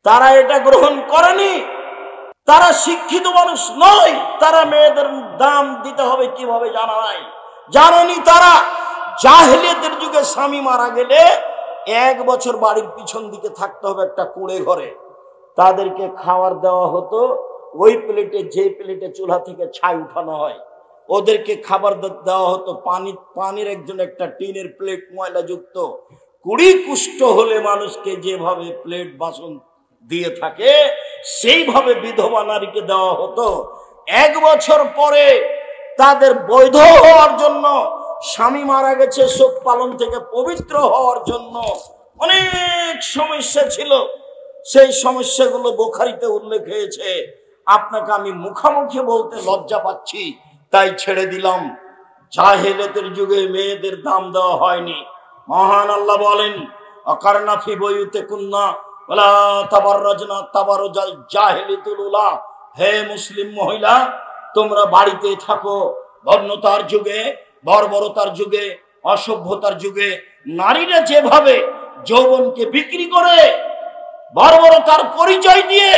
তারা এটা গ্রহণ করেনি, তারা শিক্ষিত মানুষ নয়, তারা মেয়েদের দাম দিতে হবে কিভাবে জানা নাই, জানেনি তারা। জাহেলিয়াতের যুগে স্বামী মারা গেলে 1 বছর বাড়ির পিছন দিকে থাকতে হবে একটা কুঁড়ে ঘরে, তাদেরকে খাবার দেওয়া হতো ওই প্লেটে, যে প্লেটে চুলা থেকে ছাই উঠানো হয়, ওদেরকে খাবার দেওয়া হতো পানির একজন একটা টিনের প্লেট ময়লা যুক্ত। 20 কুষ্ঠ হলে মানুষকে যেভাবে প্লেট বাসন দিয়ে থাকে সেইভাবে বিধবা নারীকে দেওয়া হতো। 1 বছর পরে তাদের বৈধ হওয়ার জন্য, স্বামী মারা গেছে শোক পালন থেকে পবিত্র হওয়ার জন্য অনেক সমস্যা ছিল। সেই সমস্যাগুলো বুখারীতে উল্লেখ হয়েছে। আপনাকে আমি মুখামুখি বলতে লজ্জা পাচ্ছি, তাই ছেড়ে দিলাম। জাহেলিয়াতের যুগে মেয়েদের দাম দেওয়া হয়নি। মহান আল্লাহ বলেন, আকারনা ফি বুয়ুতিকুন্না ওয়ালা তাবাররাজনা তাবারুজাল জাহিলিয়াতুল উলা। হে মুসলিম মহিলা, তোমরা বাড়িতে থাকো। বর্ণতার যুগে, বর্বরতার যুগে, অসভ্যতার যুগে নারীরা যেভাবে যৌবনকে বিক্রি করে বর্বরতার পরিচয় দিয়ে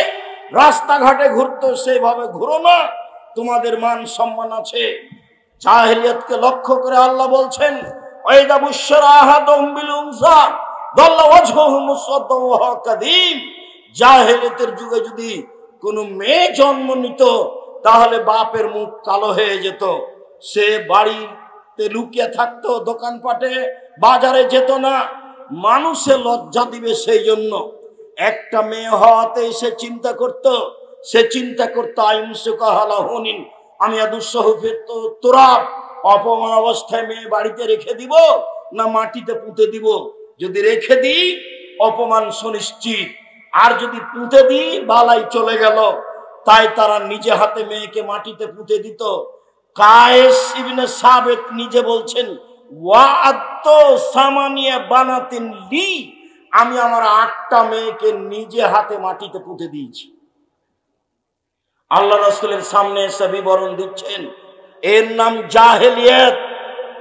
রাস্তাঘাটে ঘুরতো, সেভাবে ঘুরো না, তোমাদের মান সম্মান আছে। জাহেলিয়াতকে লক্ষ্য করে আল্লাহ বলছেন, ওয়াইদা বুশরা আহাদুহুম বিল উনসা দাল্লা ওয়াজহুহু মুসওয়াদ্দান ওয়া হুয়া কাযীম। জাহেলিয়াতের যুগে যদি কোনো মেয়ে জন্ম নিত তাহলে বাপের মুখ কালো হয়ে যেত, সে বাড়িতে লুকিয়ে থাকতো, দোকানপাটে বাজারে যেত না, মানুষে লজ্জা দিবে সেই জন্য। একটা মেয়ে হওয়াতে সে চিন্তা করতো আইমসুকাহালাহুনিন, আমি তুরাব, অপমান অবস্থায় মেয়ে বাড়িতে রেখে দিব না মাটিতে পুঁতে দিব। যদি রেখে দিই অপমান সুনিশ্চিত, আর যদি পুঁতে দিই বালাই চলে গেল। তাই তারা নিজে হাতে মেয়েকে মাটিতে পুঁতে দিত। কায়েস ইবনে সাবিত নিজে বলছেন, ওয়াআদতু সামানিয়া বানাতিন লি, আমি আমার 8টা মেয়েকে নিজে হাতে মাটিতে পুঁতে দিয়েছি। আল্লাহ রাসূলের সামনে এসে বিবরণ দিচ্ছেন, এর নাম জাহেলিয়াত।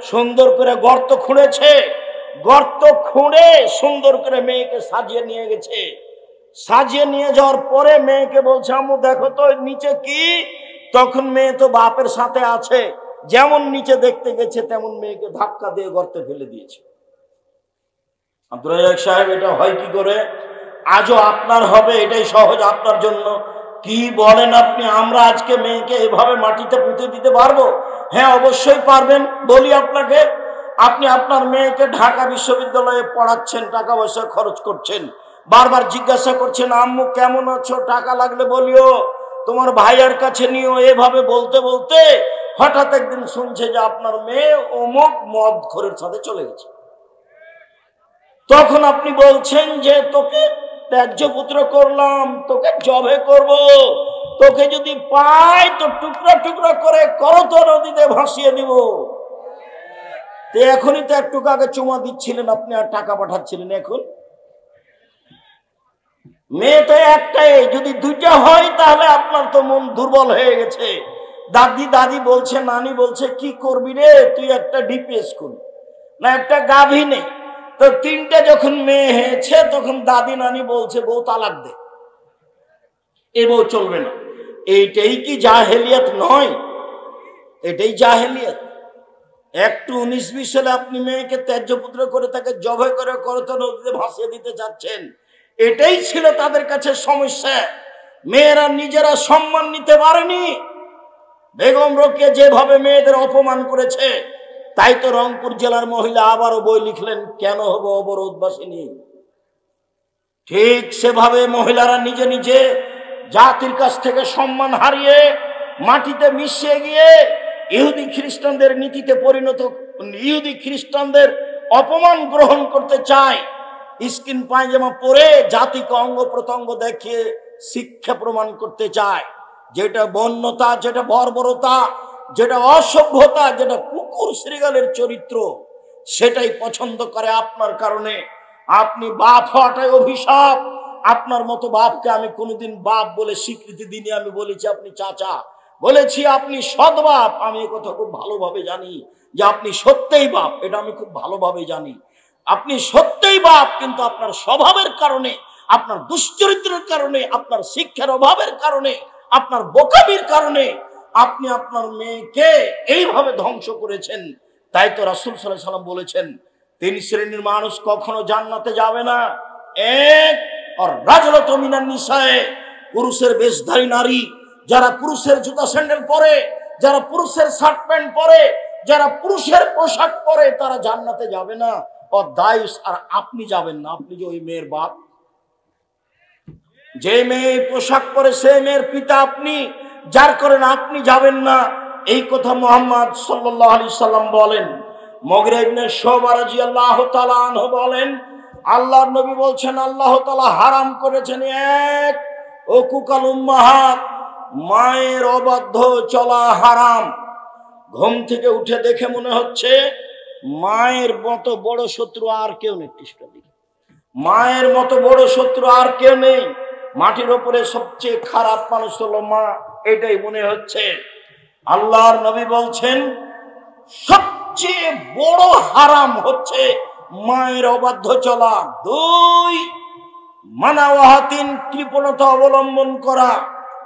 সুন্দর করে গর্ত খুঁড়েছে, গর্ত খুঁড়ে সুন্দর করে মেয়েকে সাজিয়ে নিয়ে গেছে। সাজিয়ে নিয়ে যাওয়ার পরে মেয়েকে বলছে, আম্মু দেখো তো নিচে কি। তখন মেয়ে তো বাপের সাথে আছে, যেমন নিচে দেখতে গেছে তেমন মেয়েকে ধাক্কা দিয়ে গর্তে ফেলে দিয়েছে। আব্দুর রাজ্জাক সাহেব, এটা হয় কি করে? আজও আপনার হবে, এটাই সহজ আপনার জন্য। কি বলেন আপনি? আমরা আজকে মেয়েকে এভাবে মাটিতে পুঁতে দিতে পারবো? হ্যাঁ, অবশ্যই পারবেন। বলি আপনাকে, আপনি আপনার মেয়েকে ঢাকা বিশ্ববিদ্যালয়ে পড়াচ্ছেন, টাকা পয়সা খরচ করছেন, বারবার জিজ্ঞাসা করছেন, আম্মু কেমন আছো, টাকা লাগলে বলিও, তোমার ভাইয়ের কাছে নিও। এভাবে বলতে বলতে হঠাৎ একদিন শুনছে যে আপনার মেয়ে অমুক মদখোরের সাথে চলে গেছে। তখন আপনি বলছেন যে তোকে ত্যায্য পুত্র করলাম, তোকে জবে করব, তোকে যদি পাই তো টুকরা টুকরা করে করত নদীতে ভাসিয়ে দিব। তো এখনই তো একটু আগে চুমা দিচ্ছিলেন আপনি আর টাকা পাঠাচ্ছিলেন, এখন মেয়ে তো একটাই, যদি 2টা হয় তাহলে আপনার তো মন দুর্বল হয়ে গেছে। দাদি বলছে, নানি বলছে, কি করবি রে তুই, একটা ডিপিএস কর না, একটা গাভী নেই। তো 3টে যখন মেয়ে হয়েছে তখন দাদি নানি বলছে বউ তালাক দে, এ বউ চলবে না। এইটাই কি জাহেলিয়াত নয়? এটাই জাহেলিয়াত। একটু 19-20 সালে আপনি মেয়েকে ত্যায্য পুত্র করে তাকে জবে করে করত নদীতে ভাসিয়ে দিতে চাচ্ছেন। এটাই ছিল তাদের কাছে সমস্যা। মেয়েরা নিজেরা সম্মান নিতে পারেনি। বেগম রোকেয়া যেভাবে মেয়েদের অপমান করেছে, তাই তো রংপুর জেলার মহিলা আবারও বই লিখলেন, কেন হবো অবরোধবাসিনী। ঠিক সেভাবে মহিলারা নিজে নিজে জাতির কাছ থেকে সম্মান হারিয়ে মাটিতে মিশিয়ে গিয়ে ইহুদি খ্রিস্টানদের নীতিতে পরিণত, ইহুদি খ্রিস্টানদের অপমান গ্রহণ করতে চায়। স্কিন পায়জামা পরে জাতিকে অঙ্গ প্রত্যঙ্গ দেখিয়ে শিক্ষা প্রমাণ করতে চায়। যেটা বন্যতা, যেটা বর্বরতা, যেটা অসভ্যতা, যেটা কুকুর শ্রীগালের চরিত্র, সেটাই পছন্দ করে আপনার কারণে। আপনি বাপ হওয়াটাই অভিশাপ। আপনার মতো বাপকে আমি কোনোদিন বাপ বলে স্বীকৃতি দিইনি। আমি বলেছি আপনি চাচা, বলেছি আপনি সৎ বাপ। আমি এই কথা খুব ভালোভাবে জানি যে আপনি সত্যিই বাপ, এটা আমি খুব ভালোভাবে জানি। আপনি সত্যিই বাপ, কিন্তু আপনার স্বভাবের কারণে আপনার দুশ্চরিত্রের কারণে, আপনার শিক্ষার অভাবের কারণে, আপনার বোকামির কারণে আপনি আপনার মেয়েকে এইভাবে ধ্বংস করেছেন। তাই তো রাসূল সাল্লাল্লাহু আলাইহি সাল্লাম বলেছেন, তিন শ্রেণীর মানুষ কখনো জান্নাতে যাবে না। এক, আর রাজুলাতু মিনান নিসায়ে, পুরুষের বেশধারী নারী, যারা পুরুষের জুতা স্যান্ডেল পরে, যারা পুরুষের শার্ট প্যান্ট পরে, যারা পুরুষের পোশাক পরে, তারা জান্নাতে যাবে না। ও দায়ুস, আর আপনি যাবেন না। আপনি যে ওই মেয়ের বাপ, যে মেয়ে পোশাক পরে সেই মেয়ের পিতা আপনি, যার কারণে আপনি যাবেন না। এই কথা মুহাম্মদ সাল্লাল্লাহু আলাইহি সাল্লাম বলেন। মুগিরা ইবনে শুবা রাদিয়াল্লাহু তাআলা আনহু বলেন, আল্লাহর নবী বলছেন, আল্লাহ তাআলা হারাম করেছেন এক, উকুকাল উম্মাহাত, মায়ের অবাধ্য চলা হারাম। ঘুম থেকে উঠে দেখে মনে হচ্ছে মায়ের মতো বড় শত্রু আর কেউ নেই। মায়ের মতো বড় শত্রু আর কেউ নেই। মাটির উপরে সবচেয়ে খারাপ মানুষ হলো মা, এটাই মনে হচ্ছে। আল্লাহর নবী বলছেন সবচেয়ে বড় হারাম হচ্ছে মায়ের অবাধ্য চলা। দুই, মানাওয়াহাতিন, কৃপণতা অবলম্বন করা।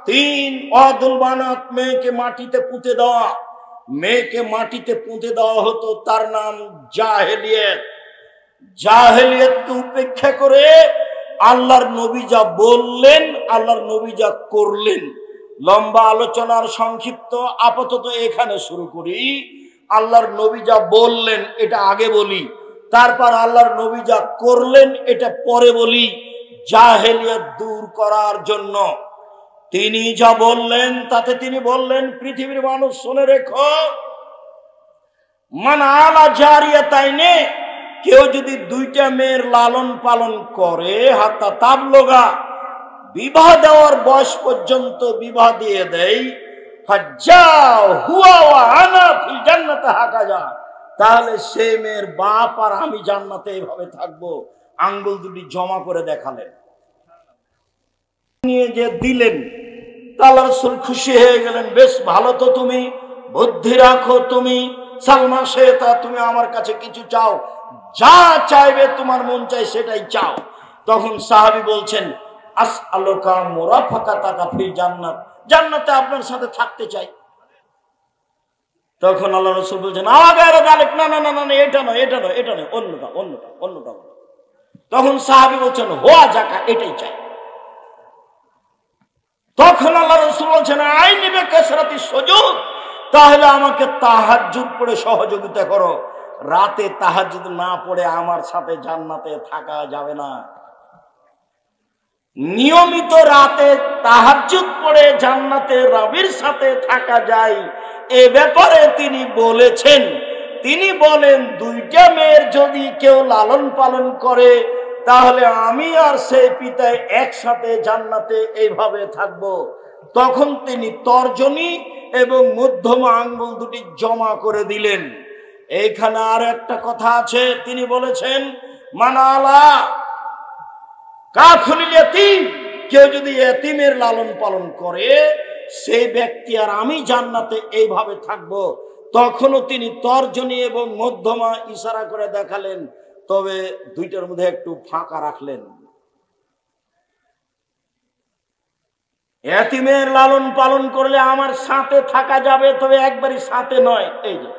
তিন, অদুল বানাত, মেয়েকে মাটিতে পুঁতে দেওয়া। মেয়েকে মাটিতে পুঁতে দেওয়া হতো, তার নাম জাহেলিয়ত। জাহেলিয়তকে উপেক্ষা করে আল্লাহর নবী যা বললেন, আল্লাহর নবী যা করলেন, লম্বা আলোচনার সংক্ষিপ্ত আপাতত এখানে শুরু করি। আল্লাহর নবী যা বললেন এটা আগে বলি, তারপর আল্লাহর নবী যা করলেন এটা পরে বলি। জাহেলিয়ত দূর করার জন্য তিনি যা বললেন, তাতে তিনি বললেন, পৃথিবীর মানুষ শুনে রেখো, মান আলা জারিয়াতাইনে, কেউ যদি দুইটা মেয়ের লালন পালন করে, হাত্তা তাবলুগা, বিবাহ দেওয়ার বয়স পর্যন্ত বিবাহ দিয়ে দেয়, ফাজ্জাও হুয়া ওয়া আনা ফিল জান্নাতি হাকাজা, তাহলে সেই মেয়ের বাপ আর আমি জান্নাতে এইভাবে থাকবো। আঙ্গুল দুটি জমা করে দেখালেন, নিয়ে যে দিলেন। আল্লাহ রাসূল খুশি হয়ে গেলেন, বেশ ভালো তো, তুমি বুদ্ধি রাখো, তুমি সালমা শেতা, তুমি আমার কাছে কিছু চাও, যা চাইবে তোমার মন চাই সেটাই চাও। তখন সাহাবী বলছেন, আসআলুকা মুরাফাকাতাকা ফিল জান্নাত, জান্নাতে আপনার সাথে থাকতে চাই। তখন আল্লাহ রাসূল বলছেন, আগারে গালিক, না না না না, এটা নয়, এটা নয়, এটা নয়, অন্যটা অন্যটা অন্যটা। তখন সাহাবী বলছেন, হোয়া জাকা, এটাই চাই। তখন আল্লাহ রাসূল বলছেন, আইনি বে কাসরাতি সুজুদ, তাহলে আমাকে তাহাজ্জুদ পড়ে সহযোগিতা করো। রাতে তাহাজ্জুদ না পড়ে আমার সাথে জান্নাতে থাকা যাবে না। নিয়মিত রাতে তাহাজ্জুদ পড়ে জান্নাতে রবের সাথে থাকা যায়, এ ব্যাপারে তিনি বলেছেন। তিনি বলেন, দুইটা মেয়ের যদি কেউ লালন পালন করে, তাহলে আমি আর সেই পিতায় একসাথে জান্নাতে এইভাবে থাকব। তখন তিনি তর্জনী এবং মধ্যমা আঙ্গুল দুটি জমা করে দিলেন। এইখানে আর একটা কথা আছে, তিনি বলেছেন, মানালা কাফুলিল ইয়াতীম, কেউ যদি এতিমের লালন পালন করে, সেই ব্যক্তি আর আমি জান্নাতে এইভাবে থাকব। তখনও তিনি তর্জনী এবং মধ্যমা ইশারা করে দেখালেন, তবে দুইটার মধ্যে একটু ফাঁকা রাখলেন। এতিমের লালন পালন করলে আমার সাথে থাকা যাবে, তবে একবারই সাথে নয়। এই যে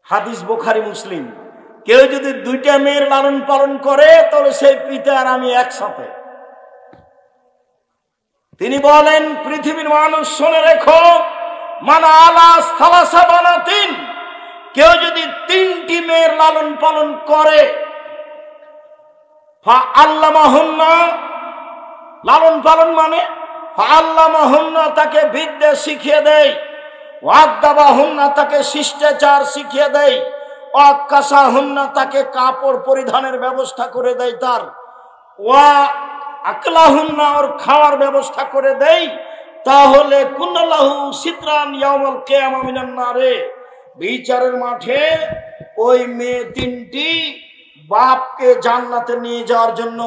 হাদিস বুখারী মুসলিম, কেউ যদি দুইটা মেয়ের লালন পালন করে, তাহলে সেই পিতা আর আমি একসাথে। তিনি বলেন, পৃথিবীর মানুষ শুনে রেখো, মানা আলা সালাসা বানাতিন, কেউ যদি তিনটি মেয়ের লালন পালন করে, ফা আল্লামাহুন্না, লালন পালন মানে ফা আল্লামাহুন্না, তাকে বিদ্যা শিখিয়ে দেয়, ওয়াদাবাহুন্না, তাকে শিষ্টাচার শিখিয়ে দেয়, ওয়াকাসাহুন্না, তাকে কাপড় পরিধানের ব্যবস্থা করে দেয়, তার ওয়া আকলাহুন্না, ওর খাওয়ার ব্যবস্থা করে দেয়, তাহলে কুনাল্লাহু সিতরান ইয়াউমাল কিয়ামা মিনান নারে, বিচারের মাঠে ওই মেয়ে তিনটি বাপকে জান্নাতে নিয়ে যাওয়ার জন্য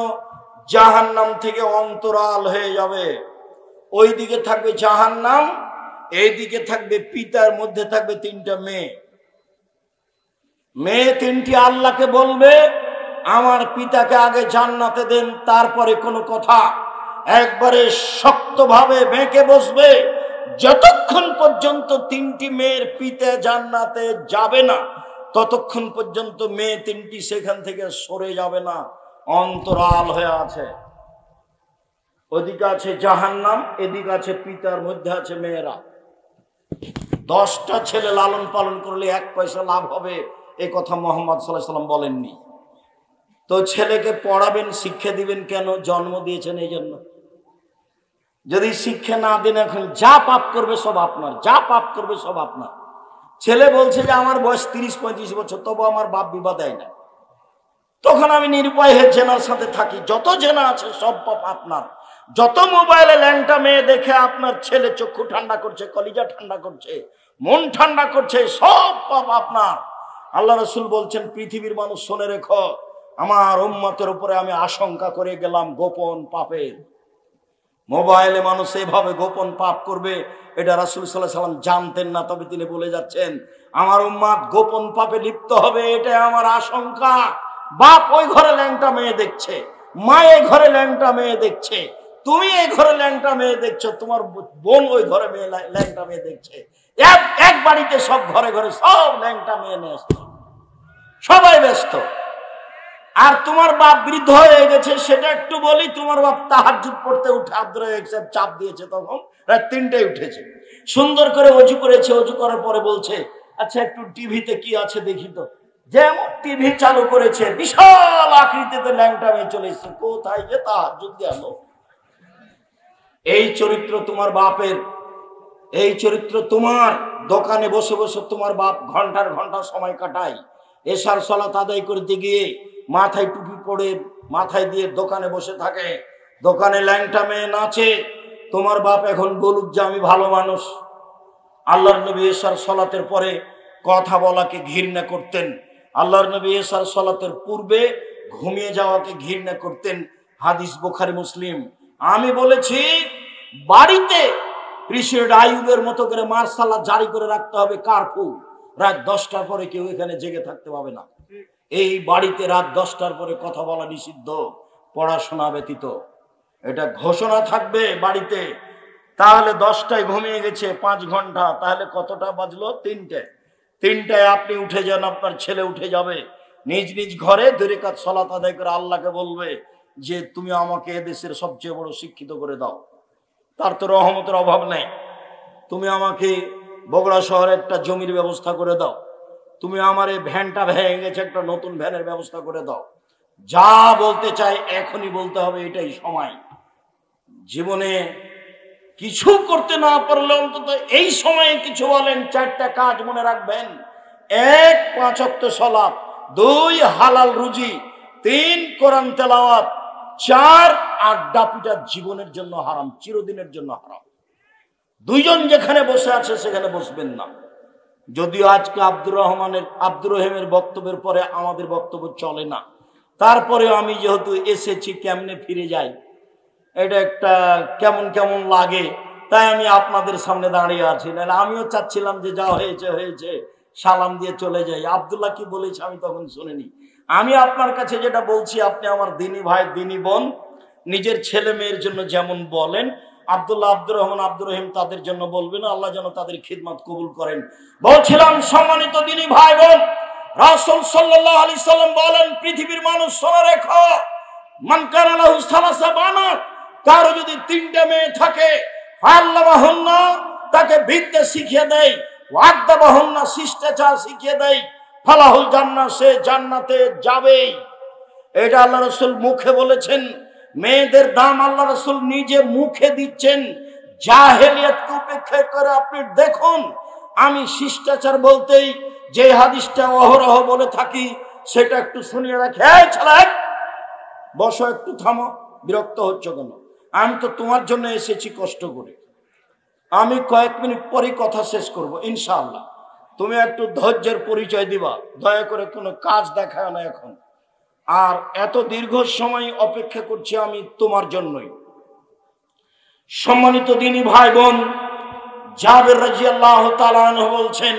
জাহান্নাম থেকে অন্তরাল হয়ে যাবে। ওই দিকে থাকবে জাহান্নাম, এই দিকে থাকবে পিতার, মধ্যে থাকবে তিনটা মেয়ে। মেয়ে তিনটি আল্লাহকে বলবে, আমার পিতাকে আগে জান্নাতে দেন, তারপরে কোনো কথা। একবারে শক্তভাবে বেঁকে বসবে। যতক্ষণ পর্যন্ত 3টি মেয়ের পিতা জান্নাতে যাবে না, ততক্ষণ পর্যন্ত মেয়ে 3টি সেখান থেকে সরে যাবে না, অন্তরাল হয়ে আছে। ওদিকে আছে জাহান্নাম, এদিকে আছে পিতার, মধ্যে আছে মেয়েরা। 10টা ছেলে লালন পালন করলে 1 পয়সা লাভ হবে, এ কথা মুহাম্মদ সাল্লাল্লাহু আলাইহি ওয়াসাল্লাম বলেননি। তো ছেলেকে পড়াবেন, শিক্ষা দিবেন কেন? জন্ম দিয়েছেন এই জন্য। যদি শিক্ষা না দেন, এখন যা পাপ করবে সব আপনার, যা পাপ করবে সব আপনার। ছেলে বলছে যে আমার বয়স 30-35 বছর, তবু আমার বাপ বিবাহ দেয় না। তখন আমি নিরুপায় হয়ে জেনার সাথে থাকি। যত জেনা আছে সব পাপ আপনার। যত মোবাইলে ল্যাংটা মেয়ে দেখে আপনার ছেলে চক্ষু ঠান্ডা করছে, কলিজা ঠান্ডা করছে, মন ঠান্ডা করছে, সব পাপ আপনার। আল্লাহ রাসূল বলছেন, পৃথিবীর মানুষ শুনে রেখো, আমার উম্মতের উপরে আমি আশঙ্কা করে গেলাম গোপন পাপের। মোবাইলে মানুষ এভাবে গোপন পাপ করবে, এটা রাসূল সাল্লাল্লাহু আলাইহি ওয়াসাল্লাম জানতেন না, তবে তিনি বলে যাচ্ছেন আমার উম্মত গোপন পাপে লিপ্ত হবে, এটা আমার আশঙ্কা। বাপ ওই ঘরে ল্যাংটা মেয়ে দেখছে, মা এই ঘরে ল্যাংটা মেয়ে দেখছে, তুমি এই ঘরে ল্যাংটা মেয়ে দেখছো, তোমার বোন ওই ঘরে ল্যাংটা মেয়ে দেখছে। এক বাড়িতে সব ঘরে ঘরে সব ল্যাংটা মেয়ে নিয়ে আসছে, সবাই ব্যস্ত। আর তোমার বাপ বৃদ্ধ হয়ে গেছে, সেটা একটু বলি। তোমার বাপ তাহাজ্জুদ পড়তে উঠে আব্দুর রাজ্জাক সাহেব চাপ দিয়েছে, তখন রাত 3টায় উঠেছে, সুন্দর করে ওযু করেছে। ওযু করার পরে বলছে, আচ্ছা একটু টিভিতে কি আছে দেখি তো। যেমন টিভি চালু করেছে, বিশাল আকৃতিতে ল্যাংটা মেয়ে চলে এসেছে। কোথায় যে তাহাজ্জুদ গেল? এই চরিত্র তোমার বাপের, এই চরিত্র তোমার। দোকানে বসে বসে তোমার বাপ ঘন্টার ঘন্টা সময় কাটায়। এশার সালাত আদায় করতে গিয়ে মাথায় টুপি পরে মাথায় দিয়ে দোকানে বসে থাকে, দোকানে ল্যাংটা মেয়ে নাচে। তোমার বাপ এখন বলুক যে আমি ভালো মানুষ। আল্লাহর নবী এশার সালাতের পরে কথা বলাকে ঘৃণা করতেন। আল্লাহর নবী এশার সালাতের পূর্বে ঘুমিয়ে যাওয়াকে ঘৃণা করতেন। হাদিস বুখারী মুসলিম। আমি বলেছি বাড়িতে প্রেসিডেন্ট আইয়ুবের মতো করে মার্শাল্লাহ জারি করে রাখতে হবে, কারফিউ। রাত 10টার পরে কেউ এখানে জেগে থাকতে পাবে না। এই বাড়িতে রাত 10টার পরে কথা বলা নিষিদ্ধ, পড়াশোনা ব্যতীত। এটা ঘোষণা থাকবে বাড়িতে। তাহলে 10টায় ঘুমিয়ে গেছে 5 ঘন্টা, তাহলে কতটা বাজলো? 3টায় আপনি উঠে যান, আপনার ছেলে উঠে যাবে, নিজ নিজ ঘরে 2 রাকাত সালাত আদায় করে আল্লাহকে বলবে যে তুমি আমাকে এদেশের সবচেয়ে বড় শিক্ষিত করে দাও। তার তো রহমতের অভাব নেই। তুমি আমাকে বগুড়া শহরে একটা জমির ব্যবস্থা করে দাও। তুমি আমার এই ভ্যানটা ভেঙে গেছে, একটা নতুন ভ্যানের ব্যবস্থা করে দাও। যা বলতে চাই এখনই বলতে হবে, এটাই সময়। জীবনে কিছু করতে না পারলে অন্তত এই সময়ে কিছু বলেন। 4টা কাজ মনে রাখবেন। 1 5 ওয়াক্ত সালাত, 2 হালাল রুজি, 3 কোরআন তেলাওয়াত, 4 আড্ডা পিটা জীবনের জন্য হারাম, চিরদিনের জন্য হারাম। 2 জন যেখানে বসে আছে সেখানে বসবেন না। যদিও আজকে আব্দুর রহিমের বক্তব্যের পরে আমাদের বক্তব্য চলে না, তারপরেও আমি যেহেতু এসেছি, কেমনে ফিরে যাই এটা একটা কেমন কেমন লাগে, তাই আমি আপনাদের সামনে দাঁড়িয়ে আছি। না আমিও চাচ্ছিলাম যে যা হয়েছে হয়েছে, সালাম দিয়ে চলে যাই। আব্দুল্লাহ কি বলেছে আমি তখন শুনিনি। আমি আপনার কাছে যেটা বলছি, আপনি আমার দিনী ভাই দিনী বোন, নিজের ছেলে মেয়ের জন্য যেমন বলেন, আব্দুল্লাহ, আব্দুর রহমান, আব্দুর রহিম তাদের জন্য বলবেন। আল্লাহ যেন তাদের খিদমত কবুল করেন। বলছিলাম সম্মানিত দিনী ভাই বোন, রাসূল সাল্লাল্লাহু আলাইহি সাল্লাম বলেন, পৃথিবীর মানুষ শুনে রেখো, মান কানা লাহু সালাসা বানাত, কারো যদি 3টে মেয়ে থাকে, ফাল্লামাহুন্না, তাকে বিদ্যা শিখিয়ে দেয়, ওয়াদাবাহুন্না, শিষ্টাচার শিখিয়ে দেয়, ফালাহুল জান্নাহ, সে জান্নাতে যাবেই। এটা আল্লাহ রাসূল মুখে বলেছেন। মেয়েদের দাম আল্লাহ রাসূল নিজে মুখে দিচ্ছেন। জাহেলিয়াতকে উপেক্ষা করে আপনি দেখুন। আমি শিষ্টাচার বলতেই যে হাদিসটা অহরহ বলে থাকি, সেটা একটু শুনিয়ে রাখি। এই ছেলে, বসো, একটু থামো, বিরক্ত হচ্ছ কেন? আমি তো তোমার জন্য এসেছি কষ্ট করে। আমি কয়েক মিনিট পরেই কথা শেষ করব ইনশাআল্লাহ। তুমি একটু ধৈর্যের পরিচয় দিবা, দয়া করে কোনো কাজ দেখায় না এখন। আর এত দীর্ঘ সময় অপেক্ষা করছি আমি তোমার জন্যই। সম্মানিত দিনী ভাই বোন, জাবের রাদিয়াল্লাহু তাআলা আনহু বলছেন,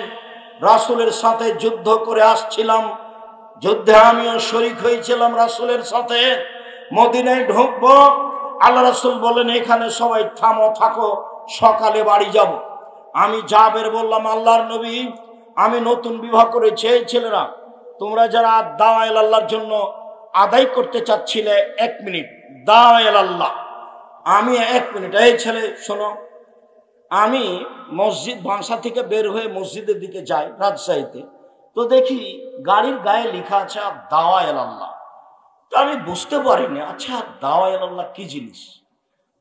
রাসূলের সাথে যুদ্ধ করে আসছিলাম, যুদ্ধে আমিও শরীক হয়েছিলাম রাসূলের সাথে। মদিনায় ঢুকবো, আল্লাহ রাসূল বলেন এখানে সবাই থামো, থাকো, সকালে বাড়ি যাব। আমি জাবের বললাম, আল্লাহর নবী, আমি নতুন বিবাহ করেছি, এই ছেলেরা তোমরা যারা দাওয়া ইলা আল্লাহর জন্য আদায় করতে চাচ্ছিলে, 1 মিনিট দাওয়া ইলা আল্লাহ, আমি 1 মিনিট, এই ছেলে শোনো, আমি মসজিদ বাসা থেকে বের হয়ে মসজিদের দিকে যাই রাজশাহীতে, তো দেখি গাড়ির গায়ে লেখা আছে দাওয়া ইলা আল্লাহ। তো আমি বুঝতে পারিনি, আচ্ছা দাওয়া ইলা আল্লাহ কি জিনিস।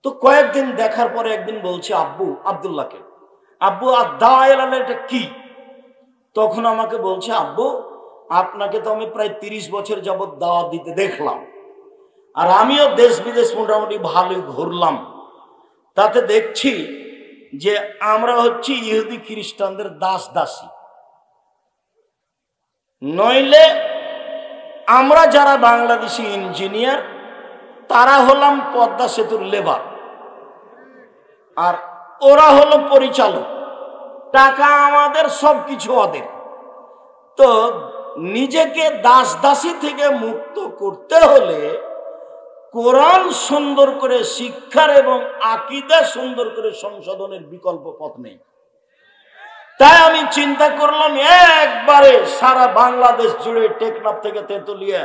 তো কয়েকদিন দেখার পরে একদিন বলছি আব্বু, আব্দুল্লাহকে, আব্বু আর দাওয়া ইলা আল্লাহ এটা কি? তখন আমাকে বলছে, আব্বু আপনাকে তো আমি প্রায় 30 বছর যাবৎ দাওয়াত দিতে দেখলাম, আর আমিও দেশ বিদেশ মোটামুটি ভালোই ঘুরলাম, তাতে দেখছি যে আমরা হচ্ছি ইহুদি খ্রিস্টানদের দাস দাসী, নইলে আমরা যারা বাংলাদেশি ইঞ্জিনিয়ার তারা হলাম পদ্মা সেতুর লেবার, আর ওরা হলো পরিচালক, টাকা আমাদের, সবকিছু ওদের। তো নিজেকে দাস দাসী থেকে মুক্ত করতে হলে কোরআন সুন্দর করে শিক্ষার এবং আকীদা সুন্দর করে সংশোধনের বিকল্প পথ নেই। তাই আমি চিন্তা করলাম একবারে সারা বাংলাদেশ জুড়ে, টেকনাফ থেকে তেঁতুলিয়া,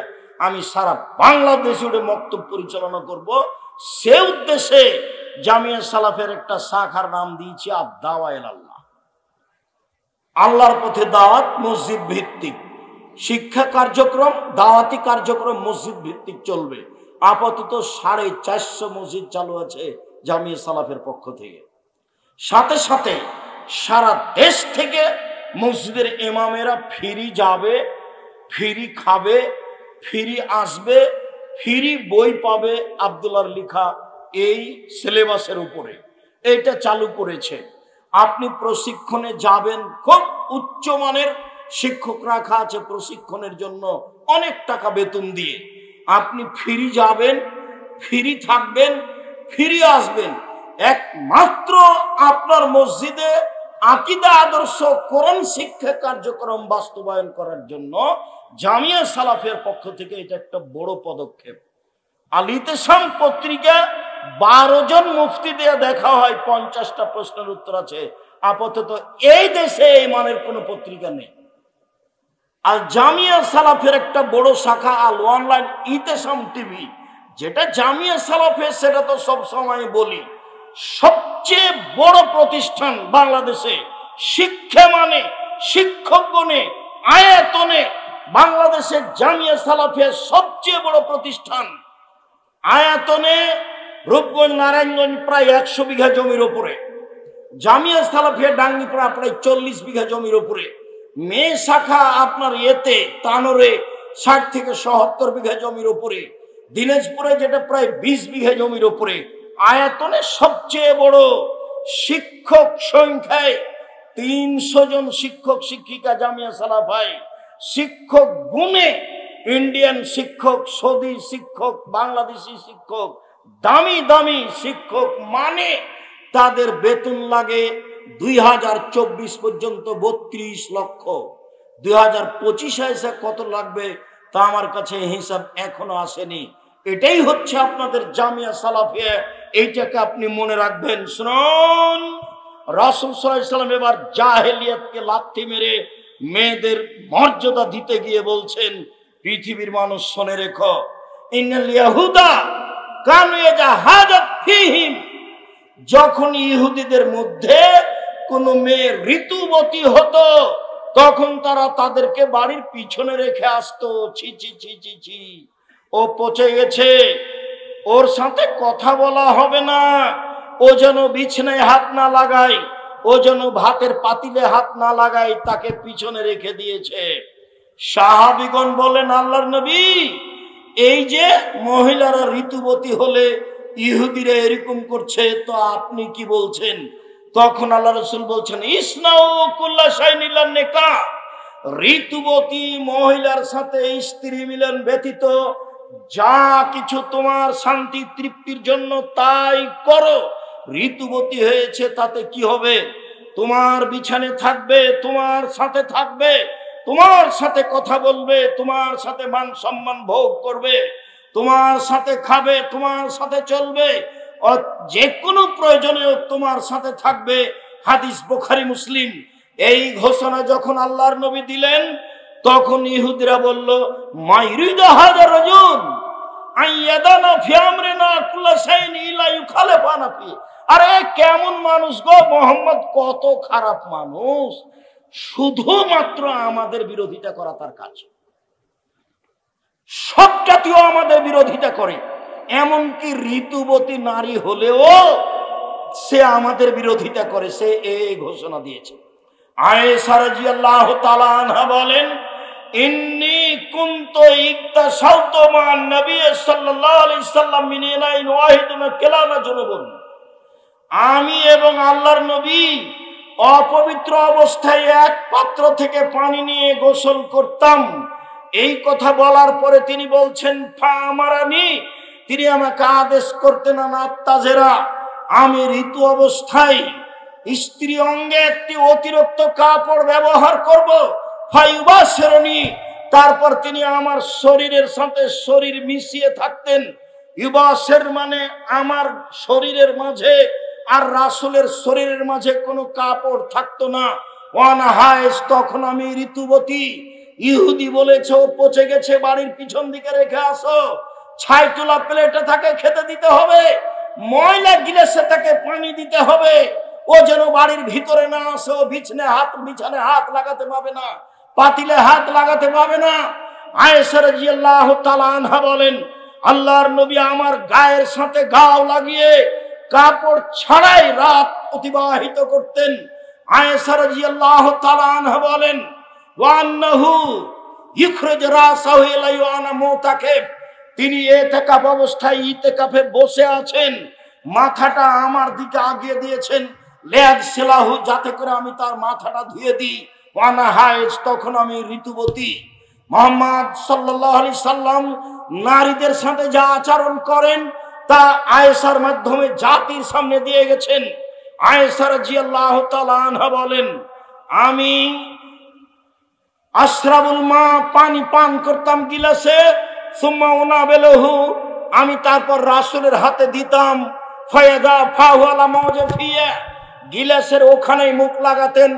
আমি সারা বাংলাদেশ জুড়ে মক্তব পরিচালনা করব। সে উদ্দেশ্যে জামিয়া সালাফের একটা শাখার নাম দিয়েছি দাওয়া ইলা আল্লাহ। আল্লাহর পথে দাওয়াত, মসজিদ ভিত্তিক শিক্ষা কার্যক্রম, দাওয়াতি কার্যক্রম মসজিদ ভিত্তিক চলবে। আপাতত 450 মসজিদ চালু আছে জামিয়া সালাফের পক্ষ থেকে। সাথে সাথে সারা দেশ থেকে মসজিদের ইমামেরা ফ্রি যাবে, ফ্রি খাবে, ফ্রি আসবে, ফ্রি বই পাবে আব্দুল্লাহর লেখা এই সিলেবাসের উপরে। এটা চালু করেছে। আপনি প্রশিক্ষণে যাবেন, খুব উচ্চমানের শিক্ষক রাখা আছে প্রশিক্ষণের জন্য, অনেক টাকা বেতন দিয়ে। আপনি ফ্রি যাবেন, ফ্রি থাকবেন, ফ্রি আসবেন। একমাত্র আপনার মসজিদে আকীদা, আদর্শ, কোরআন শিক্ষা কার্যক্রম বাস্তবায়ন করার জন্য জামিয়া সালাফের পক্ষ থেকে এটা একটা বড় পদক্ষেপ। আল ইতিসাম পত্রিকা 12 জন মুফতি দিয়ে দেখা হয়, 50টা প্রশ্নের উত্তর আছে। আপাতত এই দেশে এই মানের কোনো পত্রিকা নেই। আর জামিয়া সালাফের একটা বড় শাখা আল অনলাইন ইতিসাম টিভি, যেটা জামিয়া সালাফের, সেটা তো সব সময় বলি সবচেয়ে বড় প্রতিষ্ঠান বাংলাদেশে। শিক্ষা মানে, শিক্ষক গণে, আয়াতনে বাংলাদেশের জামিয়া সালাফের সবচেয়ে বড় প্রতিষ্ঠান। আয়াতনে রূপগঞ্জ, নারায়ণগঞ্জ প্রায় 100 বিঘা জমির উপরে, জামিয়া সালাফিয়া ডাঙ্গিপাড়া প্রায় 40 বিঘা জমির উপরে, মেয়ে শাখা আপনার এতে তানোরে 60 থেকে 70 বিঘা জমির উপরে, দিনাজপুরে যেটা প্রায় 20 বিঘা জমির উপরে। আয়তনে সবচেয়ে বড়, শিক্ষক সংখ্যায় 300 জন শিক্ষক শিক্ষিকা জামিয়া সালাফায়। শিক্ষক গুণে ইন্ডিয়ান শিক্ষক, সৌদি শিক্ষক, বাংলাদেশি শিক্ষক, দামি দামি শিক্ষক, মানে তাদের বেতন লাগে 2024 পর্যন্ত 32 লক্ষ। 2025 এসে কত লাগবে তা আমার কাছে হিসাব এখনো আসেনি। এটাই হচ্ছে আপনাদের জামিয়া সালাফিয়া। এইটাকে আপনি মনে রাখবেন। শুনুন, রাসূল সাল্লাল্লাহু আলাইহি ওয়াসাল্লাম এবার জাহেলিয়াতকে লাথি মেরে মেয়েদের মর্যাদা দিতে গিয়ে বলছেন, পৃথিবীর মানুষ শুনে রেখো, ইন্নাল ইয়াহুদা কানু ইয়াজাহাদাত ফীহিম, যখন ইহুদিদের মধ্যে কোন মেয়ে ঋতুবতী হতো তখন তারা তাদেরকে বাড়ির পিছনে রেখে আসতো। ছি ছি ছি ছি ছি, ও পচে গেছে, ওর সাথে কথা বলা হবে না, ও যেন বিছানায় হাত না লাগায়, ও যেন ভাতের পাতিলে হাত না লাগায়, তাকে পিছনে রেখে দিয়েছে। সাহাবীগণ বলেন, আল্লাহর নবী, এই যে মহিলারা ঋতুবতী হলে ইহুদিরা এরকম করছে, তো আপনি কি বলছেন? তখন আল্লাহ রাসূল বলছেন, ইসনাউ কুল্লা শাইইন ইল্লা নিকাহ, ঋতুবতী মহিলার সাথে স্ত্রী মিলন ব্যতীত যা কিছু তোমার শান্তি তৃপ্তির জন্য তাই করো। ঋতুবতী হয়েছে তাতে কি হবে? তোমার বিছানে থাকবে, তোমার সাথে থাকবে, তোমার সাথে কথা বলবে, তোমার সাথে মান সম্মান ভোগ করবে, তোমার সাথে খাবে, তোমার সাথে চলবে, যে কোনো প্রয়োজনে তোমার সাথে থাকবে। হাদিস বুখারী মুসলিম। এই ঘোষণা যখন আল্লাহর নবী দিলেন, তখন ইহুদিরা বলল, মা ইরিদু হাযা রাজুল আইয়াদানা ফি আমরিনা কুল্লা শাইইন ইলা ইউখালিফানা ফি। আরে কেমন মানুষ গো মুহাম্মদ, কত খারাপ মানুষ, শুধুমাত্র আমাদের বিরোধিতা করা তার কাজ। সব জাতীয় আমাদের বিরোধিতা করে, এমনকি ঋতুবতী নারী হলেও সে আমাদের বিরোধিতা করে। সে এই ঘোষণা দিয়েছে। আয়েশা রাদিয়াল্লাহু তাআলা আনহা বলেন, ইন্নী কুনতু ইকতাসাউতু মান নবী সাল্লাল্লাহু আলাইহি সাল্লাম মিন ইনাইন ওয়াহিদিন কালানা জুনুবুন। আমি এবং আল্লাহর নবী অপবিত্র অবস্থায় এক পাত্র থেকে পানি নিয়ে গোসল করতাম। এই কথা বলার পরে তিনি বলছেন, ফা আমারানি, তিনি আমাকে আদেশ করতেন, আত্তাজেরা, আমি ঋতু অবস্থায় স্ত্রী অঙ্গে একটি অতিরিক্ত কাপড় ব্যবহার করব। ফায়ুবাসিরনি, তারপর তিনি আমার শরীরের সাথে শরীর মিশিয়ে থাকতেন। ইউবাসের মানে আমার শরীরের মাঝে আর রাসূলের শরীরের মাঝে কোনো কাপড় থাকতো না। ওয়ানা হায়েস, তখন আমি ঋতুবতী। ইহুদি বলেছে ও পচে গেছে, বাড়ির পিছন দিকে রেখে আসো। ছাই তোলা প্লেটে তাকে খেতে দিতে হবে, ময়লা গিলাসে তাকে পানি দিতে হবে। ও যেন বাড়ির ভিতরে না আসে, ও বিছানে হাত লাগাতে পাবে না, পাতিলে হাত লাগাতে পাবে না। আয়েশা রাদিয়াল্লাহু তাআলা আনহা বলেন, আল্লাহর নবী আমার গায়ের সাথে গাও লাগিয়ে কাপড় ছাড়াই রাত অতিবাহিত করতেন। আয়েশা রাদিয়াল্লাহু তাআলা আনহা বলেন, ওয়ান্নাহু ইখরাজ রাসাহু ইলাইহি ওয়া আনা মুতাকিফ, তিনি ইতিকাফ অবস্থায় ইতিকাফে বসে আছেন, মাথাটা আমার দিকে আগিয়ে দিয়েছেন, লিয়াগসিলাহু, যাতে করে আমি তার মাথাটা ধুয়ে দিই। ওয়ানা হায়েজ, তখন আমি ঋতুবতী। মুহাম্মদ সাল্লাল্লাহু আলাইহি সাল্লাম নারীদের সাথে যা আচরণ করেন তা আয়েশার মাধ্যমে জাতির সামনে দিয়ে গেছেন। আয়েশা রাদিয়াল্লাহু তাআলা আনহা বলেন, আমি আশরাবুল মা, পানি পান করতাম গিলাসে, সুম্মা উনাবিলহু, আমি তারপর রাসূলের হাতে দিতাম। ফায়াদা ফাহু আলা মাওজাফিয়া, গিলাসের ওখানেই মুখ লাগাতেন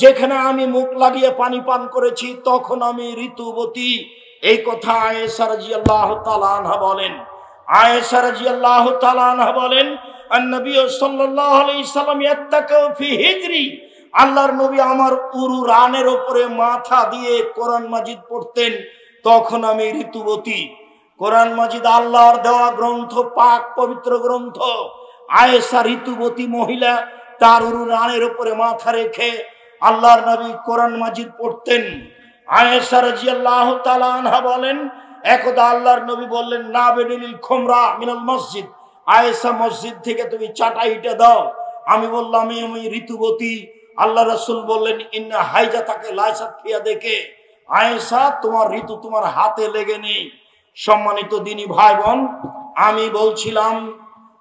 যেখানে আমি মুখ লাগিয়ে পানি পান করেছি, তখন আমি ঋতুবতী। এই কথা আয়েশা রাদিয়াল্লাহু তাআলা আনহা বলেন। আয়েশা রাদিয়াল্লাহু তাআলা আনহা বলেন, আন-নবী সাল্লাল্লাহু আলাইহি সাল্লাম ইয়াত্তাকাউ ফি হিজরি, আল্লাহর নবী আমার উরু রানের উপরে মাথা দিয়ে কোরআন মাজিদ পড়তেন, তখন আমি ঋতুবতী। কোরআন মাজিদ আল্লাহর দেওয়া গ্রন্থ, পাক পবিত্র গ্রন্থ। আয়েশা ঋতুবতী মহিলা, তার উরু রানের উপরে মাথা রেখে আল্লাহর নবী কোরআন মাজিদ পড়তেন। আয়েশা রাদিয়াল্লাহু তাআলা আনহা বলেন, একদা আল্লাহর নবী বললেন, নাবিলিল খুমরা মিনাল মসজিদ, আয়েশা মসজিদ থেকে তুমি চাটাইটা দাও। আমি বললাম, আমি ঋতুবতী। আল্লাহ রাসূল বললেন, ইন্না হাইজাতাকে লাইসাত ফিয়া, দেখে আয়েশা, তোমার ঋতু তোমার হাতে লেগে নেই। সম্মানিত দিনী ভাই বোন, আমি বলছিলাম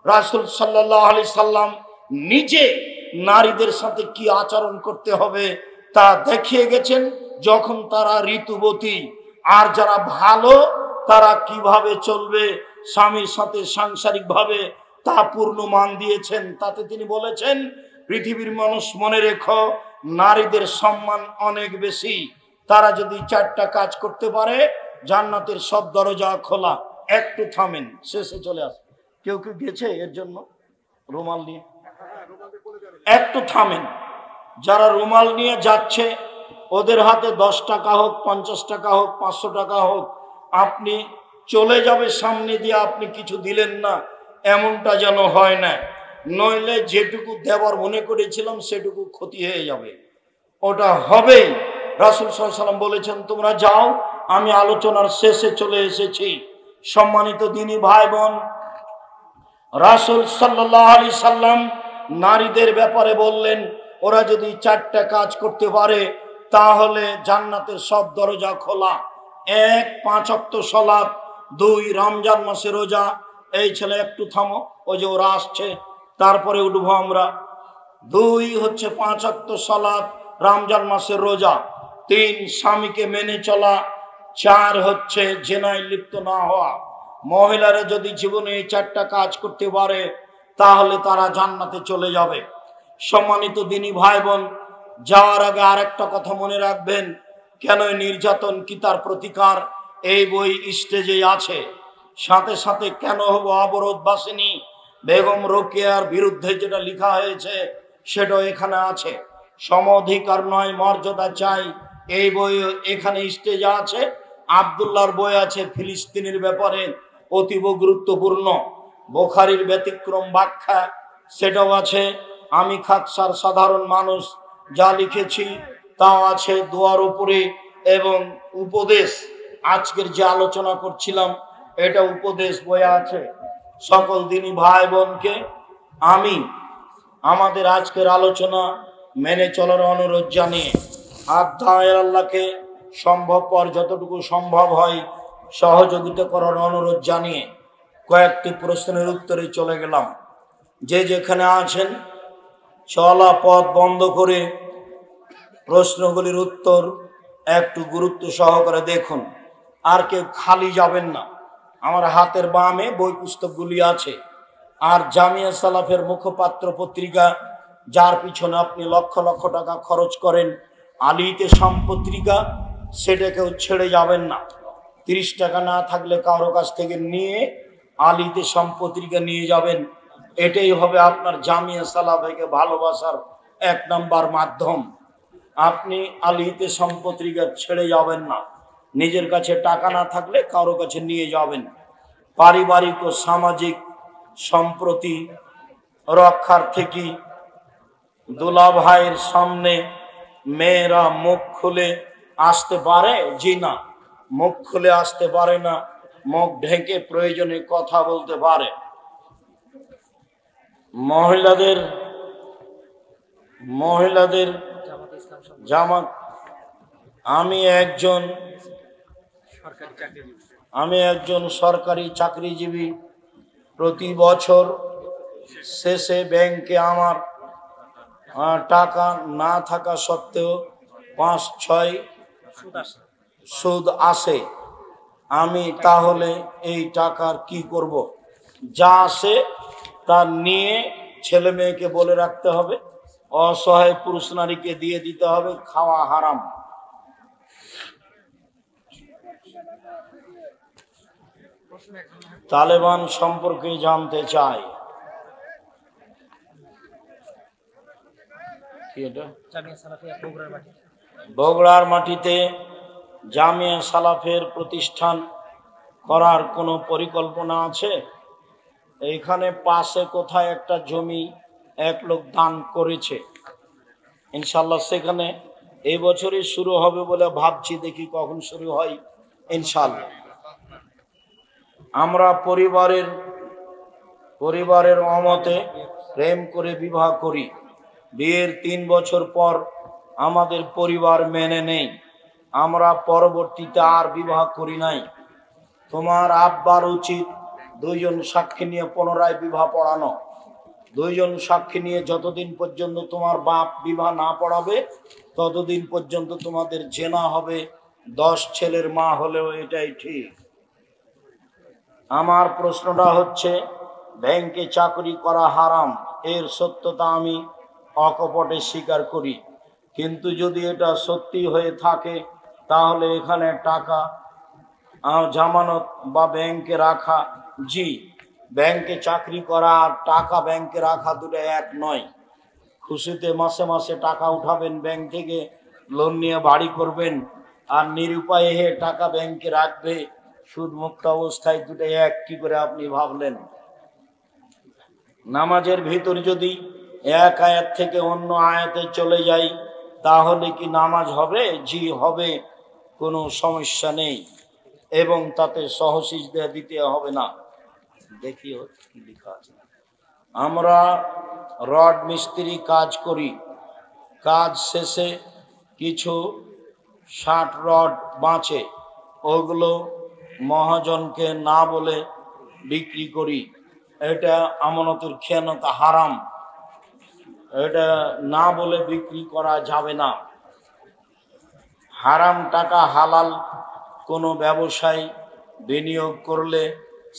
রাসূল সাল্লাল্লাহু আলাইহি সাল্লাম নিজে নারীদের সাথে কি আচরণ করতে হবে তা দেখিয়ে গেছেন যখন তারা ঋতুবতী। আর যারা ভালো তারা কিভাবে চলবে স্বামীর সাথে সাংসারিক ভাবে তা পূর্ণ মান দিয়েছেন। তাতে তিনি বলেছেন, পৃথিবীর মানুষ মনে রেখো, নারীদের সম্মান অনেক বেশি। তারা যদি 4টা কাজ করতে পারে, জান্নাতের সব দরজা খোলা। একটু থামেন, শেষে চলে আসে। কেউ কেউ গেছে এর জন্য রুমাল নিয়ে, একটু থামেন। যারা রুমাল নিয়ে যাচ্ছে ওদের হাতে 10 টাকা হোক, 50 টাকা হোক, 500 টাকা হোক, আপনি চলে যাবে সামনে দিয়ে, আপনি কিছু দিলেন না, এমনটা যেন হয় না। নইলে যেটুকু দেওয়ার মনে করেছিলাম সেটুকু ক্ষতি হয়ে যাবে, ওটা হবেই। রাসূল সাল্লাল্লাহু আলাইহি সাল্লাম বলেছেন, তোমরা যাও, আমি আলোচনার শেষে চলে এসেছি। সম্মানিত দিনী ভাই বোন, রাসূল সাল্লাল্লাহু আলাইহি সাল্লাম নারীদের ব্যাপারে বললেন, ওরা যদি 4টা কাজ করতে পারে তাহলে জান্নাতের সব দরজা খোলা। 1, 5 ওয়াক্ত সালাত, 2 রমজান মাসে রোজা। এই ছেলে একটু থামো, ওই যে ওরা আসছে, তারপরে উঠবো আমরা। 2 হচ্ছে 5 ওয়াক্ত সালাত, রমজান মাসের রোজা। 3 স্বামীকে মেনে চলা, 4 হচ্ছে জেনায় লিপ্ত না হওয়া। মহিলারা যদি জীবনে এই 4টা কাজ করতে পারে তাহলে তারা জান্নাতে চলে যাবে। সম্মানিত দিনী ভাই বোন, যাওয়ার আগে আরেকটা কথা মনে রাখবেন, কেন নির্যাতন কি তার প্রতিকার এই বই স্টেজে আছে। সাথে সাথে কেন হবো অবরোধ বাসিনী বেগম রোকেয়ার বিরুদ্ধে যেটা লেখা হয়েছে সেটাও এখানে আছে। সম অধিকার নয় মর্যাদা চাই, এই বই এখানে স্টেজে আছে। আব্দুল্লাহর বই আছে ফিলিস্তিনের ব্যাপারে, অতীব গুরুত্বপূর্ণ। বুখারীর ব্যতিক্রম ব্যাখ্যা সেটাও আছে। আমি খাকসার সাধারণ মানুষ যা লিখেছি তাও আছে দোয়ার উপরে। এবং উপদেশ, আজকের যে আলোচনা করছিলাম এটা উপদেশ বইয়ে আছে। সকল দিনী ভাই বোনকে আমি আমাদের আজকের আলোচনা মেনে চলার অনুরোধ জানিয়ে আল্লাহর আল্লাহকে সম্ভবপর যতটুকু সম্ভব হয় সহযোগিতা করার অনুরোধ জানিয়ে কয়েকটি প্রশ্নের উত্তরে চলে গেলাম। যে যেখানে আছেন চলা পথ বন্ধ করে প্রশ্নগুলির উত্তর একটু গুরুত্ব সহকারে দেখুন। আর কেউ খালি যাবেন না। আমার হাতের বামে বই পুস্তকগুলি আছে। আর জামিয়া সালাফের মুখপাত্র পত্রিকা, যার পিছনে আপনি লক্ষ লক্ষ টাকা খরচ করেন, আল ইতিসাম পত্রিকা, সেটাকেও ছেড়ে যাবেন না। 30 টাকা না থাকলে কারো কাছ থেকে নিয়ে আল ইতিসাম পত্রিকা নিয়ে যাবেন। এটাই হবে আপনার জামিয়া সালাফকে ভালোবাসার 1 নম্বর মাধ্যম। আপনি আল ইতিসাম পত্রিকা ছেড়ে যাবেন না। নিজের কাছে টাকা না থাকলে কারো কাছে নিয়ে যাবেন। পারিবারিক ও সামাজিক সম্প্রতি রক্ষার থেকে দুলা ভাইয়ের সামনে মেয়েরা মুখ খুলে আসতে পারে? জি না, মুখ খুলে আসতে পারে না, মুখ ঢেকে প্রয়োজনে কথা বলতে পারে। মহিলাদের জামাত, আমি একজন সরকারি চাকরিজীবী। প্রতি বছর শেষে ব্যাংকে আমার টাকা না থাকা সত্ত্বেও 5-6 সুদ আসে। আমি তাহলে এই টাকার কি করব? যা আসে তা নিয়ে ছেলে মেয়েকে বলে রাখতে হবে, অসহায় পুরুষ নারীকে দিয়ে দিতে হবে, খাওয়া হারাম। তালেবান সম্পর্কে জানতে চাই। বগুড়ার মাটিতে জামিয়া সালাফের প্রতিষ্ঠান করার কোনো পরিকল্পনা আছে? এইখানে পাশে কোথায় একটা জমি এক লোক দান করেছে, ইনশাল্লাহ সেখানে এই বছরই শুরু হবে বলে ভাবছি, দেখি কখন শুরু হয় ইনশাল্লাহ। আমরা পরিবারের অমতে প্রেম করে বিবাহ করি। বিয়ের 3 বছর পর আমাদের পরিবার মেনে নেই। আমরা পরবর্তীতে আর বিবাহ করি নাই। তোমার আব্বার উচিত 2 জন সাক্ষী নিয়ে পুনরায় বিবাহ পড়ানো। 2 জন সাক্ষী নিয়ে যতদিন পর্যন্ত তোমার বাপ বিবাহ না পড়াবে ততদিন পর্যন্ত তোমাদের জেনা হবে। 10 ছেলের মা হলেও এটাই ঠিক। আমার প্রশ্নটা হচ্ছে, ব্যাংকে চাকরি করা হারাম, এর সত্যতা আমি অকপটে স্বীকার করি। কিন্তু যদি এটা সত্যি হয়ে থাকে তাহলে এখানে টাকা জামানত বা ব্যাংকে রাখা, জি, ব্যাংকে চাকরি করা আর টাকা ব্যাংকে রাখা দুটো এক নয়। খুশিতে মাসে মাসে টাকা উঠাবেন ব্যাংক থেকে, লোন নিয়ে বাড়ি করবেন, আর নিরুপায়ে টাকা ব্যাংকে রাখবে সুদ মুক্ত অবস্থায়, দুটো এক কি করে আপনি ভাবলেন? নামাজের ভিতর যদি এক আয়াত থেকে অন্য আয়াতে চলে যাই তাহলে কি নামাজ হবে? জি হবে, কোনো সমস্যা নেই, এবং তাতে সহসিজদা দিতে হবে না। দেখি কি লেখা আছে। আমরা রড মিস্ত্রি কাজ করি, কাজ শেষে কিছু 60 রড বাঁচে, ওগুলো মহাজনকে না বলে বিক্রি করি। এটা আমানতের খেয়ানত, হারাম। এটা না বলে বিক্রি করা যাবে না। হারাম টাকা হালাল কোনো ব্যবসায় বিনিয়োগ করলে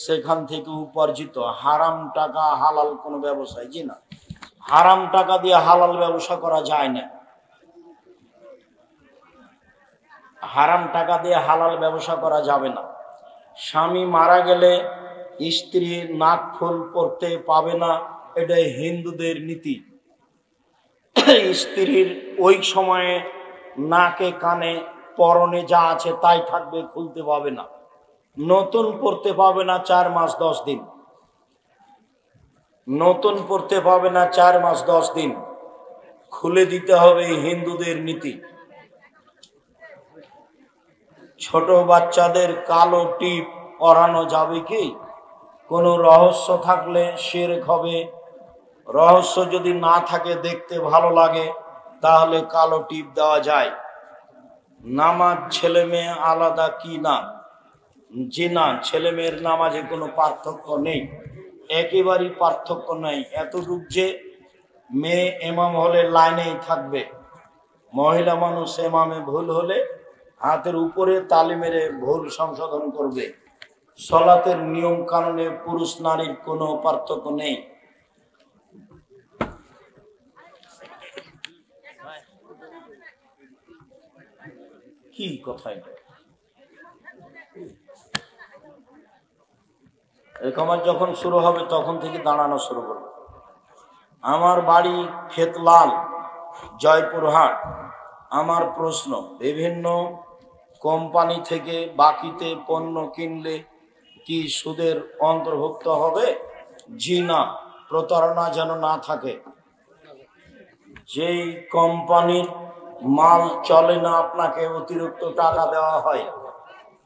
সেখান থেকে উপার্জিত। হারাম টাকা হালাল কোনো ব্যবসায়, জি না, হারাম টাকা দিয়ে হালাল ব্যবসা করা যায় না। হারাম টাকা দিয়ে হালাল ব্যবসা করা যাবে না। স্বামী মারা গেলে স্ত্রী নাক ফুল পরতে পাবে না, এটাই হিন্দুদের নীতি। স্ত্রীর ওই সময়ে নাকে কানে পরনে যা আছে তাই থাকবে, খুলতে পাবে না। নতুন পড়তে পাবে না 4 মাস 10 দিন, নতুন পড়তে পাবে না 4 মাস 10 দিন, খুলে দিতে হবে, হিন্দুদের নীতি। ছোট বাচ্চাদের কালো টিপ পরানো যাবে কি? কোনো রহস্য থাকলে শিরক হবে। রহস্য যদি না থাকে, দেখতে ভালো লাগে, তাহলে কালো টিপ দেওয়া যায়। নামাজ ছেলে মেয়ে আলাদা কি না? জি না, ছেলে মেয়ের নামাজে কোনো পার্থক্য নেই, একেবারেই পার্থক্য নেই। এতটুকু যে মেয়ে এমাম হলে লাইনেই থাকবে, মহিলা মানুষ এমামে ভুল হলে হাতের উপরে তালি মেরে ভুল সংশোধন করবে। সলাতের নিয়ম কানুনে পুরুষ নারীর কোনো পার্থক্য নেই। কি কথা এটা? একামত যখন শুরু হবে তখন থেকে দাঁড়ানো শুরু করবে। আমার বাড়ি খেতলাল, জয়পুরহাট। আমার প্রশ্ন, বিভিন্ন কোম্পানি থেকে বাকিতে পণ্য কিনলে কি সুদের অন্তর্ভুক্ত হবে? জি না, প্রতারণা যেন না থাকে। যেই কোম্পানির মাল চলে না, আপনাকে অতিরিক্ত টাকা দেওয়া হয়,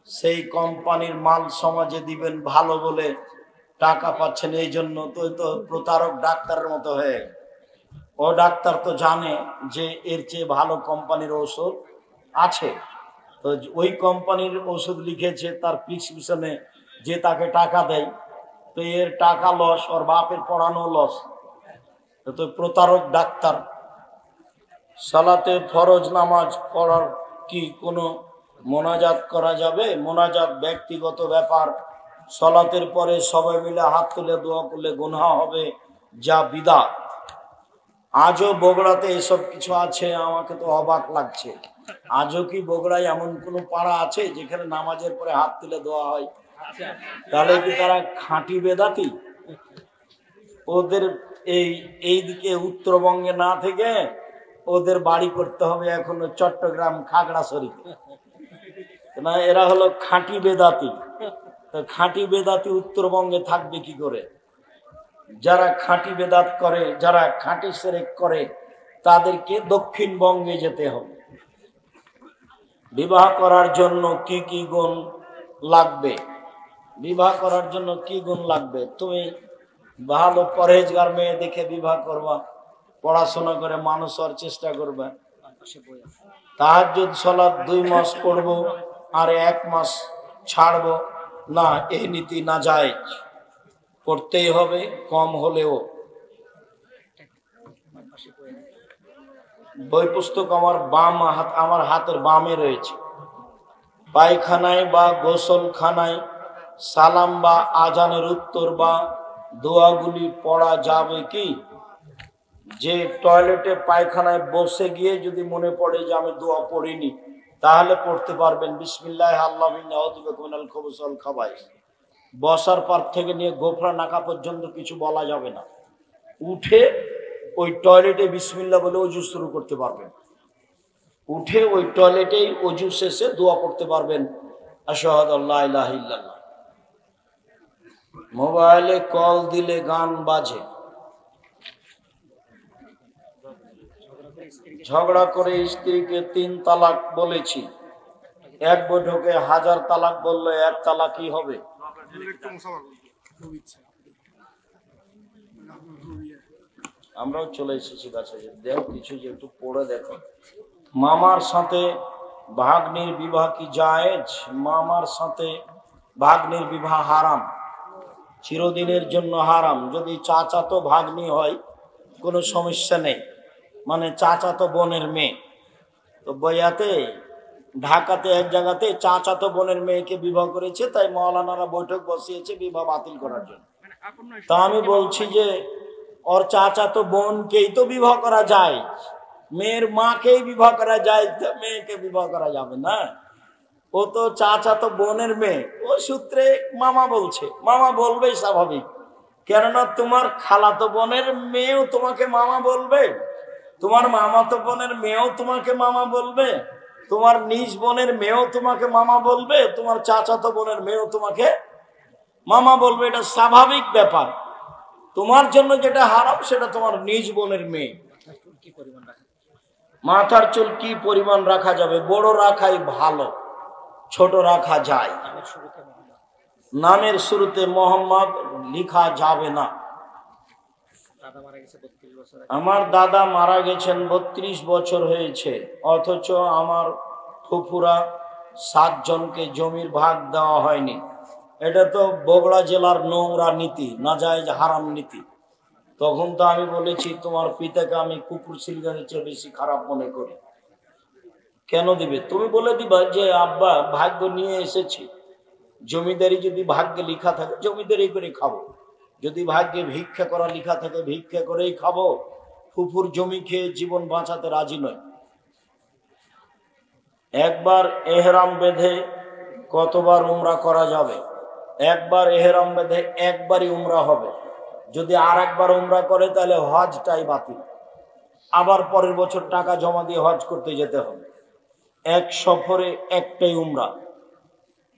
সেই কোম্পানির মাল সমাজে দিবেন ভালো বলে টাকা পাচ্ছেন, এই জন্য তো প্রতারক ডাক্তারের মতো হয়ে। ও ডাক্তার তো জানে যে এর চেয়ে ভালো কোম্পানির ওষুধ আছে, তো ওই কোম্পানির ওষুধ লিখেছে, তার প্রেসক্রিপশনে যে তাকে টাকা দেয়, তো এর টাকা লস, ওর বাপের পড়ানো লস, তো প্রতারক ডাক্তার। সালাতে ফরজ নামাজ পড়ার কি কোনো মোনাজাত করা যাবে? মোনাজাত ব্যক্তিগত ব্যাপার। সালাতের পরে সবাই মিলে হাত তুলে দোয়া করলে গুনাহ হবে, যা বিদআত। আজও বগুড়াতে এসব কিছু আছে, আমাকে তো অবাক লাগছে। আজও কি বগুড়ায় এমন কোনো পাড়া আছে যেখানে নামাজের পরে হাত তুলে দোয়া হয়? তাহলে কি তারা খাঁটি বেদাতি? ওদের এই দিকে উত্তরবঙ্গে না থেকে ওদের বাড়ি করতে হবে এখনো চট্টগ্রাম খাগড়াছড়িতে না, এরা হলো খাঁটি বেদাতি। তো খাঁটি বেদাতি উত্তরবঙ্গে থাকবে কি করে? যারা খাঁটি বেদাত করে, যারা খাঁটি শিরক করে, তাদেরকে দক্ষিণবঙ্গে যেতে হবে। বিবাহ করার জন্য কি কি গুণ লাগবে? বিবাহ করার জন্য কি গুণ লাগবে? তুমি ভালো পরহেজগার মেয়ে দেখে বিবাহ করবা, পড়াশোনা করে মানুষ হওয়ার চেষ্টা করবে। তাহাজ্জুদ সালাত 2 মাস পড়বো আর 1 মাস ছাড়বো না, এই নীতি না যায়, করতেই হবে কম হলেও। বই পুস্তক আমার বাম হাত, আমার হাতের বামে রয়েছে। পায়খানায় বা গোসলখানায় সালাম বা আজানের উত্তর বা দোয়াগুলি পড়া যাবে কি? যে টয়লেটে পায়খানায় বসে গিয়ে যদি মনে পড়ে যে আমি দোয়া পড়িনি, তাহলে পড়তে পারবেন বিসমিল্লাহ আল্লাহ মিনাল খবুসল খাবাই। বসার পর থেকে নিয়ে গোফরা নাকা পর্যন্ত কিছু বলা যাবে না। উঠে ওই টয়লেটে বিসমিল্লাহ বলে অজু শুরু করতে পারবেন। উঠে ওই টয়লেটেই অজু শেষে দোয়া করতে পারবেন, আশহাদু আল্লা ইলাহা ইল্লাল্লাহ। মোবাইলে কল দিলে গান বাজে। ঝগড়া করে স্ত্রীকে 3 তালাক বলেছি, এক বৈঠকে 1000 তালাক বললে 1 তালাকই হবে। আমরাও চলে এসেছি কাছে, দেখো কিছু যে একটু পড়ে দেখো। মামার সাথে ভাগ্নির বিবাহ কি জায়েজ? মামার সাথে ভাগ্নির বিবাহ হারাম, চিরদিনের জন্য হারাম। যদি চাচাতো ভাগ্নি হয় কোনো সমস্যা নেই, মানে চাচাতো বোনের মেয়ে, তো বইয়াতে ঢাকাতে এক জায়গাতে চাচাতো বোনের মেয়েকে বিবাহ করেছে, তাই মাওলানারা বৈঠক বসিয়েছে বিবাহ বাতিল করার জন্য। তা আমি বলছি যে ওর চাচাতো বোনকেই তো বিবাহ করা যায়, মেয়ের মাকেই বিবাহ করা যায়, তো মেয়েকে বিবাহ করা যাবে না? ও তো চাচাতো বোনের মেয়ে, ও সূত্রে মামা বলছে, মামা বলবেই স্বাভাবিক। কেননা তোমার খালাতো বোনের মেয়েও তোমাকে মামা বলবে, তোমার মামাতো বোনের মেয়েও তোমাকে মামা বলবে, তোমার নিজ বোনের মেয়েও তোমাকে মামা বলবে, তোমার চাচাতো বোনের মেয়েও তোমাকে মামা বলবে। এটা স্বাভাবিক ব্যাপার। তোমার জন্য যেটা হারাম সেটা তোমার নিজ বোনের মেয়ে। মাথার চুল কি পরিমাণ রাখা যাবে? বড় রাখাই ভালো, ছোট রাখা যায়। নামের শুরুতে মোহাম্মদ লিখা যাবে না। আমার দাদা মারা গেছেন 32 বছর হয়েছে, অথচ আমার ফুফুরা 7 জনকে জমির ভাগ দেওয়া হয়নি। এটা তো বগুড়া জেলার নোংরা নীতি, নাজায়েজ হারাম নীতি। তখন তো আমি বলেছি তোমার পিতাকে আমি কুকুর সিলগানের চেয়ে বেশি খারাপ মনে করি। কেন দিবে? তুমি বলে দিবা যে আব্বা ভাগ্য নিয়ে এসেছি, জমিদারি যদি ভাগ্যে লিখা থাকে জমিদারি করে খাবো, যদি ভাগ্যে ভিক্ষা করা লিখা থাকে ভিক্ষা করেই খাবো। ফুফুর জমি খেয়ে জীবন বাঁচাতে রাজি নয়। একবার এহরাম বেঁধে কতবার উমরা করা যাবে? একবার এহরাম বেঁধে একবারই উমরা হবে। যদি আর একবার উমরা করে তাহলে হজটাই বাতিল, আবার পরের বছর টাকা জমা দিয়ে হজ করতে যেতে হবে। এক সফরে একটাই উমরা।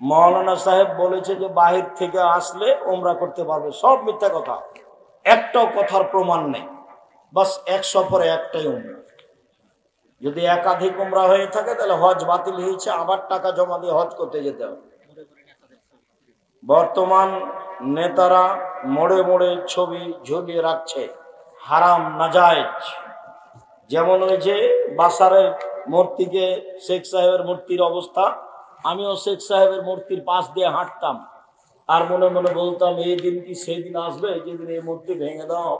মাওলানা সাহেব বলেছে যে বাহির থেকে আসলে উমরা করতে পারবে, সব মিথ্যা কথা, একটাও কথার প্রমাণ নেই। বাস এক সফরে একটাই উমরা। যদি একাধিক উমরা হয়ে থাকে তাহলে হজ বাতিল হয়েছে, আবার টাকা জমা দিয়ে হজ করতে যেতে হবে। বর্তমান নেতারা মোড়ে মোড়ে ছবি ঝুলিয়ে রাখছে, হারাম নাজায়েজ। যেমন ওই যে বাসারের মূর্তিকে শেখ সাহেবের মূর্তির অবস্থা, আমিও শেখ সাহেবের মূর্তির পাশ দিয়ে হাঁটতাম আর মনে মনে বলতাম এই দিন কি সেই দিন আসবে যেদিন এই মূর্তি ভেঙে দেওয়া